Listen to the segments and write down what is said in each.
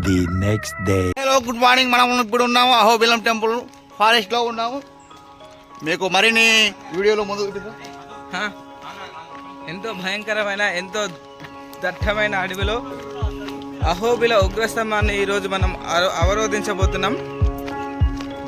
the next day. Hello good morning. మనం ఇప్పుడు ఉన్నాము అహోబిలం టెంపుల్ ఫారెస్ట్లో ఉన్నాము. మీకు మరిన్ని వీడియోలో ముందు ఎంతో భయంకరమైన ఎంతో దట్టమైన అడవిలో అహోబిల ఉగ్రస్తంభాన్ని ఈరోజు మనం అవరోధించబోతున్నాం.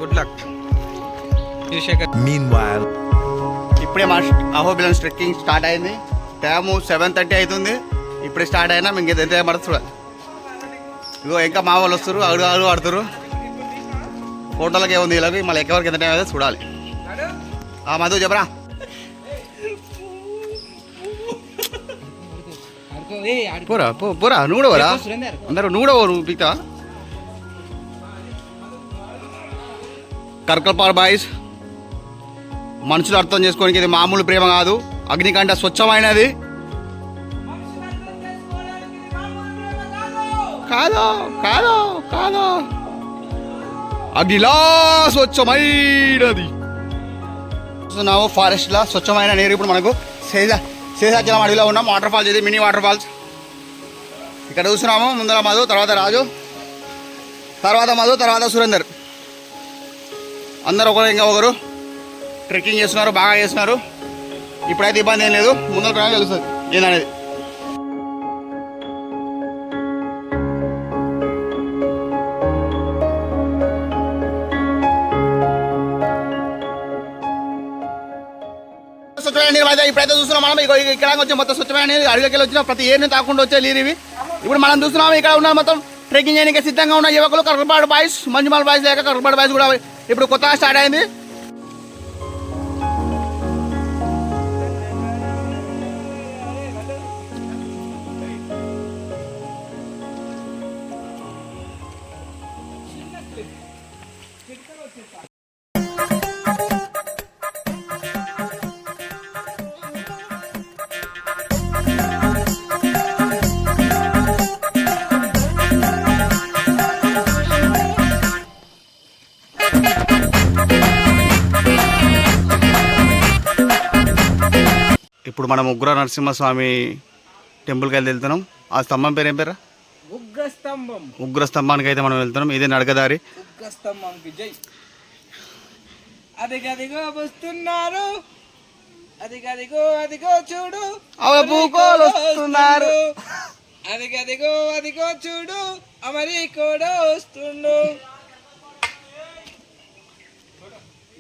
Good luck. Meanwhile, ఇప్పుడే మా అహోబిలం ట్రెక్కింగ్ స్టార్ట్ అయింది. టైము 7:30 అవుతుంది. ఇప్పుడే స్టార్ట్ అయినా మీకు ఎంత పడుతుంది చూడాలి. ఇగో ఇంకా మా వాళ్ళు వస్తారు, అడుగు ఆడుతారు. ఫోటోలకి ఏముంది ఇలాగ మళ్ళీ ఎక్కడికి ఎంత టైం అయితే చూడాలి. మధు చెప్పరా. పోరా పోరా నువ్వు కూడా పోరా. అందరూ నువ్వు కూడా పోరు పిక్తా. కర్కల్పాడు బాయ్స్ మనుషులు అర్థం చేసుకోనికి ఇది మామూలు ప్రేమ కాదు. అగ్నికంట స్వచ్ఛమైనది కాదు కాదు కాదు అగ్నిలా స్వచ్ఛమైనది. చూస్తున్నాము ఫారెస్ట్లా స్వచ్ఛమైన నీరు. ఇప్పుడు మనకు శేషాచలం అడవిలో ఉన్నాం. వాటర్ ఫాల్స్ ఇది, మినీ వాటర్ ఫాల్స్. ఇక్కడ చూస్తున్నాము ముందర మధు, తర్వాత రాజు, తర్వాత మధు, తర్వాత సురేందర్. అందరూ ఒకరు ఇంకా ఒకరు ట్రెక్కింగ్ చేస్తున్నారు, బాగా చేస్తున్నారు. ఇప్పుడైతే ఇబ్బంది ఏం లేదు. ముందర ప్రయాణం తెలుస్తుంది ఏందనేది. స్వచ్ఛమైన నీరు అయితే ఇప్పుడైతే చూస్తున్నాం మనం. ఇక్కడ వచ్చి మొత్తం స్వచ్ఛమైన నీరు అడవిలోకి వెళ్ళి వచ్చిన ప్రతి ఏరిని తాకుండా వచ్చే నీరు ఇవి. ఇప్పుడు మనం చూస్తున్నాము ఇక్కడ ఉన్న మొత్తం ట్రెక్కింగ్ చేయడానికి సిద్ధంగా ఉన్న యువకులు కర్కల్పాడు బాయ్స్, మంజుమాల బాయ్స్ లేక కర్కల్పాడు బాయ్స్ కూడా ఇప్పుడు కొత్తగా స్టార్ట్ అయింది. ఇప్పుడు మనం ఉగ్ర నరసింహస్వామి టెంపుల్కి వెళ్తున్నాం. ఆ స్తంభం పేరు ఏం పేరా? ఉగ్రస్తంభం. ఉగ్రస్తంభానికి అయితే మనం వెళ్తున్నాం. ఇదే నడకదారి. ఉగ్రస్తంభంకి జై. అదిగదిగో వస్తున్నారు, అదిగదిగో అదిగో చూడు వస్తున్నారు, అదిగదిగో అదిగో చూడు అమరి కూడా వస్తుండు,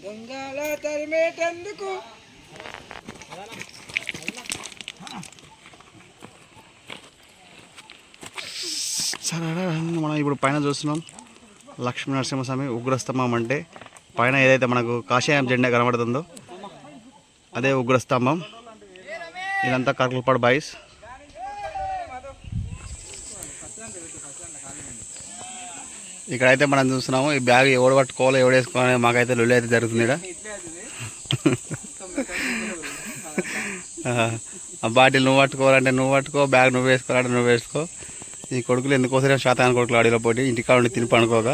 దొంగల తరిమేటందుకు. మనం ఇప్పుడు పైన చూస్తున్నాం లక్ష్మీ నరసింహస్వామి ఉగ్రస్తంభం. అంటే పైన ఏదైతే మనకు కాషాయం జెండా కనబడుతుందో అదే ఉగ్రస్తంభం. ఇదంతా కర్కల్పాడు బాయ్స్. ఇక్కడైతే మనం చూస్తున్నాము ఈ బ్యాగ్ ఎవడు పట్టుకోవాలో ఎవడు వేసుకోవాలి మాకైతే లొల్లి అయితే జరుగుతుంది ఇక్కడ. ఆ బాటిల్ నువ్వు పట్టుకోవాలంటే నువ్వు పట్టుకో, బ్యాగ్ నువ్వు వేసుకోవాలంటే నువ్వు వేసుకో. ఈ కొడుకులు ఎందుకోసమే శాతాన్ని కొడుకులు అడవిలో పోటీ ఇంటికాడ ఉండి తిని పండుకోక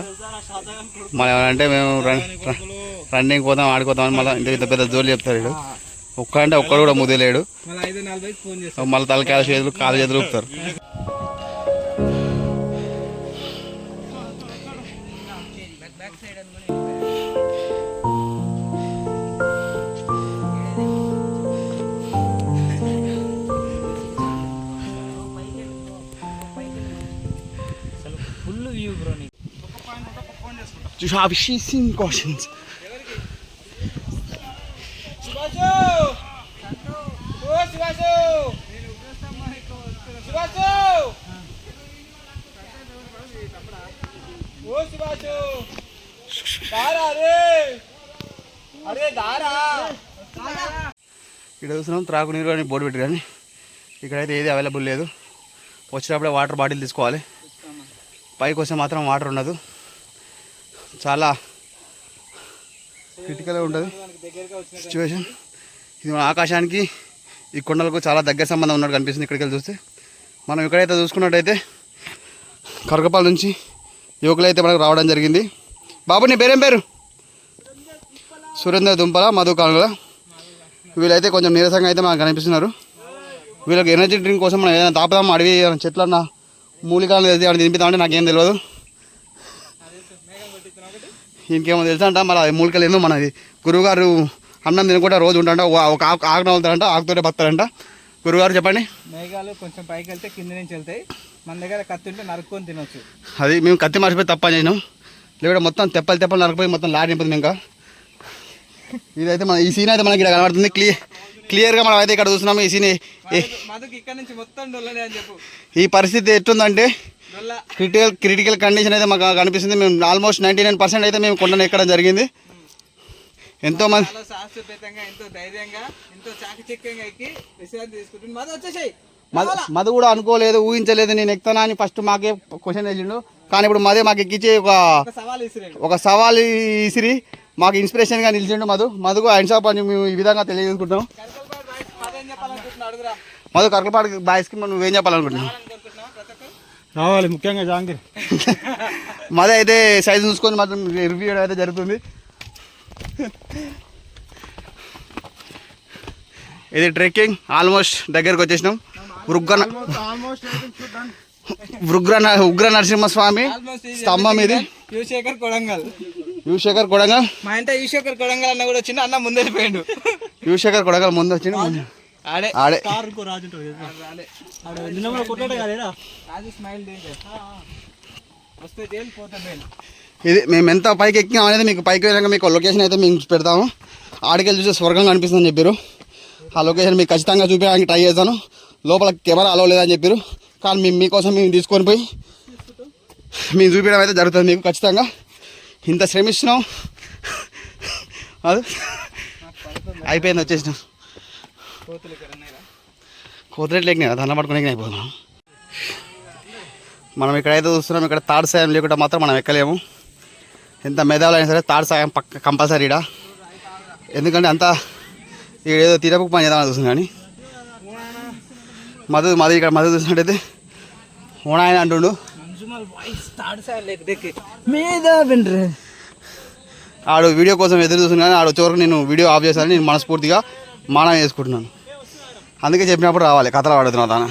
మళ్ళీ ఏమంటే మేము రన్నింగ్ పోతాం ఆడుకోతామని మళ్ళీ ఇంత పెద్ద జోలు చెప్తారు. వీడు ఒక్కడంటే ఒక్కడు కూడా ముదిలేడు. మళ్ళీ తలకాయ చేతులు కాలు చేతులు ఊపుతారు. You have seen cautions. ఇక్కడ చూస్తున్నాం త్రాగునీరు అని బోర్డు పెట్టి, కానీ ఇక్కడైతే ఏది అవైలబుల్ లేదు. వచ్చినప్పుడే వాటర్ బాటిల్ తీసుకోవాలి. పైకి వస్తే మాత్రం వాటర్ ఉండదు. చాలా క్రిటికల్గా ఉంటుంది సిచ్యువేషన్. ఇది మన ఆకాశానికి ఈ కొండలకు చాలా దగ్గర సంబంధం ఉన్నట్టు కనిపిస్తుంది ఇక్కడికి వెళ్ళి చూస్తే. మనం ఇక్కడైతే చూసుకున్నట్టయితే కర్కపాల్ నుంచి యువకులు అయితే మనకు రావడం జరిగింది. బాబు నీ పేరేం పేరు? సురేందర్ దుంపల, మధు కానుల. వీళ్ళైతే కొంచెం నీరసంగా అయితే మనకు కనిపిస్తున్నారు. వీళ్ళకి ఎనర్జీ డ్రింక్ కోసం మనం ఏదైనా తాపుదాం, అడవి చెట్లన్నా మూలికాలు తినిపిద్దామంటే నాకేం తెలియదు. ఇంకేమో తెలుసా అంట మళ్ళీ మూలికలు ఏందో మనది గురువుగారు అన్నం తినకుండా రోజు ఉంటాంట ఒక ఆకు నవ్వుతారంట ఆకుతోనే బతారంట. గురువుగారు చెప్పండి. మేఘాలు కొంచెం పైకి వెళ్తే కింద నుంచి వెళ్తాయి, మన దగ్గర కత్తి ఉంటే నరుక్కొని తినొచ్చు. అది మేము కత్తి మర్చిపోయి తప్ప చేసినాం, లేకపోతే మొత్తం తెప్పలు నరకపోయి మొత్తం లారీ నింపుతుంది. ఇంకా ఇదైతే మన ఈ సీన్ అయితే మనకి ఇక్కడ కనబడుతుంది క్లియర్గా. మనం అయితే ఇక్కడ చూస్తున్నాము ఈ సీన్. ఇక్కడ నుంచి మొత్తం డొల్లనే అని చెప్పు. ఈ పరిస్థితి ఎట్టుందంటే క్రిటికల్ కండిషన్ అయితే మాకు కనిపిస్తుంది. మేము ఆల్మోస్ట్ 99% అయితే మేము కొండను ఎక్కడం జరిగింది. ఎంతో మంది సాహసోపేతంగా, ఎంతో ధైర్యంగా, ఎంతో చాకచక్యంగా ఎక్కి విశ్రాంతి తీసుకుంటుంది. మధు వచ్చేసాయి. మధు కూడా అనుకోలేదు, ఊహించలేదు నేను ఎక్కుతానా అని. ఫస్ట్ మాకే క్వశ్చన్ వేసిండు, కానీ ఇప్పుడు మదే మాకు ఎక్కించి ఒక సవాల్ ఇసిరి మాకు ఇన్స్పిరేషన్గా నిలిచిండు. మధుకు హ్యాండ్స్ ఆఫ్ అని మేము ఈ విధంగా తెలియజేసుకుంటాం. మధు కర్కలపాడు బాయ్స్కి మనం నువ్వేం చెప్పాలనుకుంటున్నాం? రావాలి ముఖ్యంగా జాంగీర్. మదే అయితే సైజు చూసుకొని మాత్రం రివ్యూ అయితే జరుగుతుంది. ఇది ట్రెక్కింగ్ ఆల్మోస్ట్ దగ్గరకు వచ్చేసినాం. ఉగ్ర నరసింహస్వామి స్తంభం ఇది. యువశేఖర్ కొడంగల్ మా ఇంట యువశేఖర్ కొడంగల్ అన్న కూడా వచ్చిండు. అన్న ముందే పోయిండు. యువశేఖర్ కొడంగల్ ముందు వచ్చిండు. ఆడే ఇది మేము ఎంత పైకి ఎక్కినాం అనేది మీకు పైకి వెళ్ళాక మీకు లొకేషన్ అయితే మేము పెడతాము. ఆడికెళ్ళి చూసే స్వర్గం కనిపిస్తుందని చెప్పారు. ఆ లొకేషన్ మీకు ఖచ్చితంగా చూపించడానికి ట్రై చేస్తాను. లోపల కెమెరా అలవ్ లేదని చెప్పారు, కానీ మేము మీకోసం మేము తీసుకొని పోయి మేము చూపించడం అయితే జరుగుతుంది మీకు ఖచ్చితంగా. ఇంత శ్రమిస్తున్నాం, అది అయిపోయింది వచ్చేసినాం. కోతులెట్లు ఎక్కినా దండ పట్టుకుని అయిపోతున్నాం. మనం ఇక్కడైతే చూస్తున్నాం, ఇక్కడ తాడు సాయం లేకుండా మాత్రం మనం ఎక్కలేము. ఎంత మెదాలు అయినా సరే తాడు సాయం పక్క కంపల్సరీ ఇక్కడ. ఎందుకంటే అంతా ఇక్కడ ఏదో తీరపు పని చేద్దామని చూస్తుంది. కానీ ఇక్కడ మధు చూసినట్టయితే ఓనాయన అంటుండు. ఆడు వీడియో కోసం ఎదురు చూస్తుంది, కానీ ఆడు వచ్చేవరకు నేను వీడియో ఆఫ్ చేశాను. నేను మనస్ఫూర్తిగా మానం చేసుకుంటున్నాను. అందుకే చెప్పినప్పుడు రావాలి, కథలు పడుతున్నా తాను.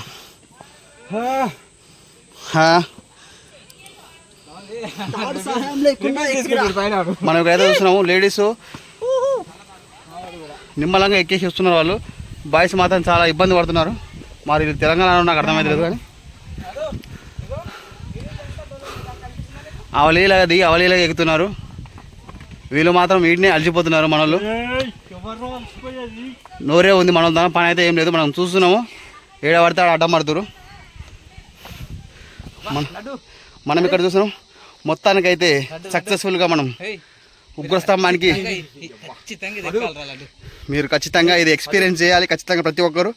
మనం ఇక్కడైతే చూస్తున్నాము లేడీస్ నిమ్మలంగా ఎక్కేసి వస్తున్నారు వాళ్ళు. బాయ్స్ మాత్రం చాలా ఇబ్బంది పడుతున్నారు. మరి తెలంగాణలో నాకు అర్థమైతే కానీ అవలీలాగా దిగి అవలీలాగా ఎక్కుతున్నారు. వీళ్ళు మాత్రం వీటిని అలసిపోతున్నారు. మనోళ్ళు నోరే ఉంది, మనం దాని పని అయితే ఏం లేదు. మనం చూస్తున్నాము, ఏడ పడితే ఆడ అడ్డం పడుతురు. మనం ఇక్కడ చూస్తున్నాం. మొత్తానికైతే సక్సెస్ఫుల్గా మనం ఉగ్రస్తంభానికి మీరు ఖచ్చితంగా ఇది ఎక్స్పీరియన్స్ చేయాలి ఖచ్చితంగా ప్రతి ఒక్కరు.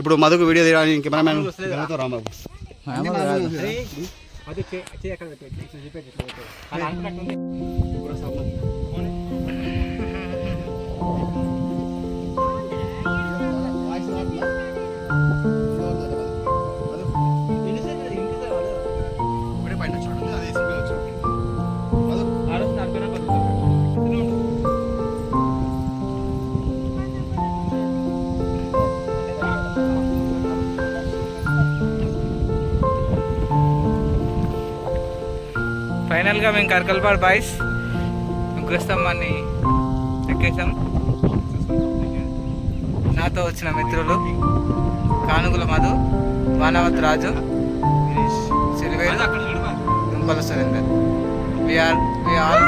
ఇప్పుడు మధుకు వీడియో తీయడానికి కెమెరామ్యాన్ రాంబాబు. ఫైనల్గా మేము కర్కల్పాడు బాయ్స్ ఉగ్రస్తంభాన్ని ఎక్కేసాం. నాతో వచ్చిన మిత్రులు కానుగుల మధు, వానవత్ రాజు, సిరివేలు, దుంపల Surender. We all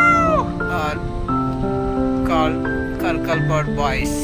are called Karkalpad boys.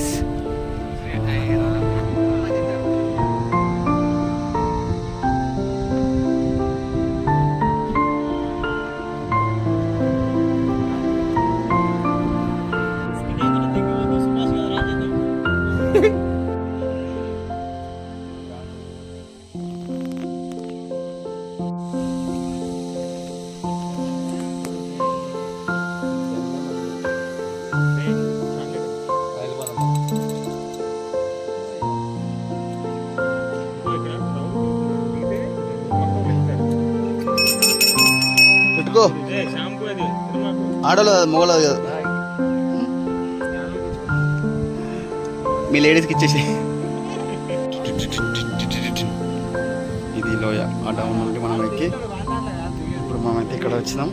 పెట్టుకో, ఆడోళ్ళు మొగలు కదా, మీ లేడీస్కి ఇచ్చేసి. ఇది లోయ ఆ డౌన్ నుండి మనం ఎక్కి ఇప్పుడు ఇప్పుడు మనమైతే ఇక్కడ వచ్చినాం.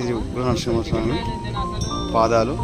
ఇది ఉగ్ర నరసింహస్వామి పాదాలు.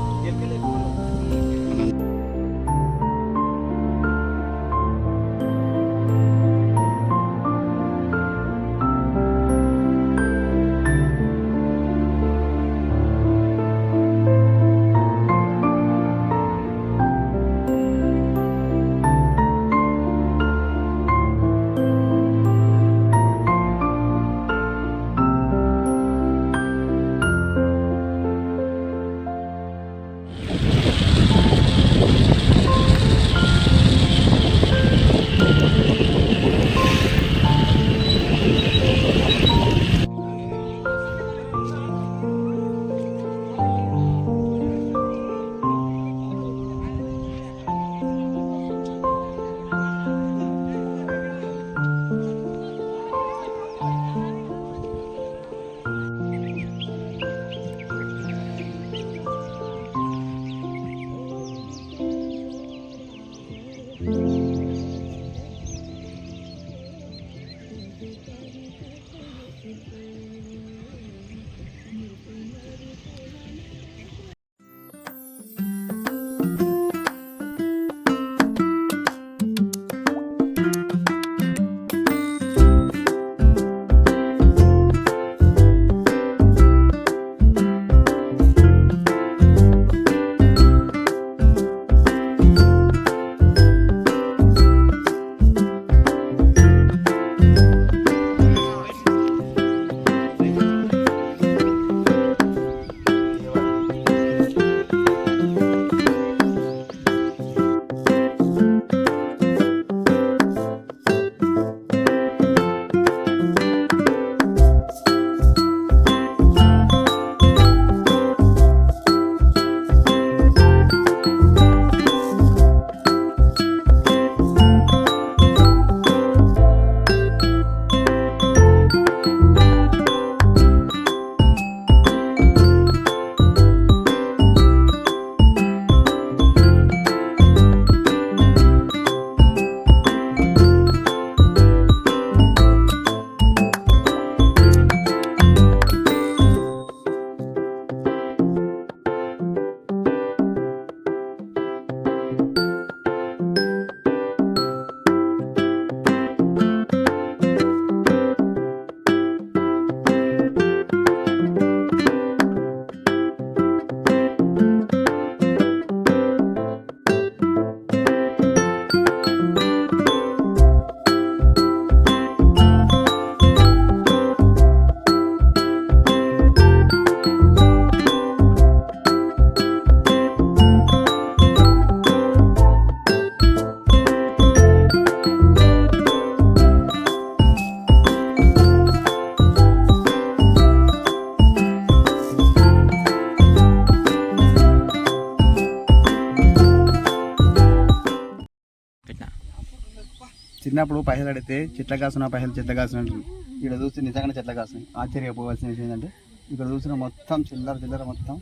చిన్నప్పుడు పైసలు అడిగితే చెట్ల కాసిన పైసలు చెట్ల కాసిన అంటుంది. ఇక్కడ చూస్తే నిజంగానే చెట్ల కాసినాయి. ఆశ్చర్యపోవాల్సిన విషయం ఏంటంటే ఇక్కడ చూసిన మొత్తం చిల్లర చిల్లర మొత్తం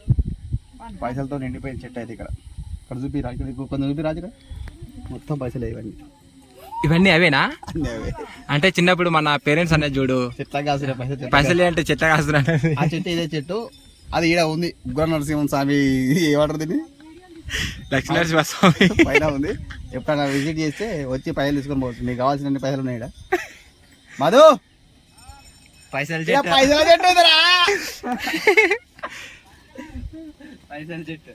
పైసలతో నిండిపోయిన చెట్టు అయితే ఇక్కడ ఇక్కడ చూపిరా, ఇక్కడ కొంచెం చూపిరాజు, ఇక్కడ మొత్తం పైసలు ఇవన్నీ అవేనా? అన్నీ అవే. అంటే చిన్నప్పుడు మన పేరెంట్స్ అనేది చూడు చెట్ల కాసిన పైసలు అంటే చెట్ల కాస్తున్నా. ఆ చెట్టు ఇదే చెట్టు, అది ఈడ ఉంది. ఉగ్ర నరసింహ స్వామి ఏమంటారు దీన్ని, లక్ష్మీనరసింహస్వామి పైన ఉంది. ఎప్పుడైనా విజిట్ చేస్తే వచ్చి పైసలు తీసుకొని పోవచ్చు. మీకు కావాల్సిన పైసలు ఉన్నాయి ఈడ. మధు పైసలు పైసలు చెట్టు పైసలు చెట్టు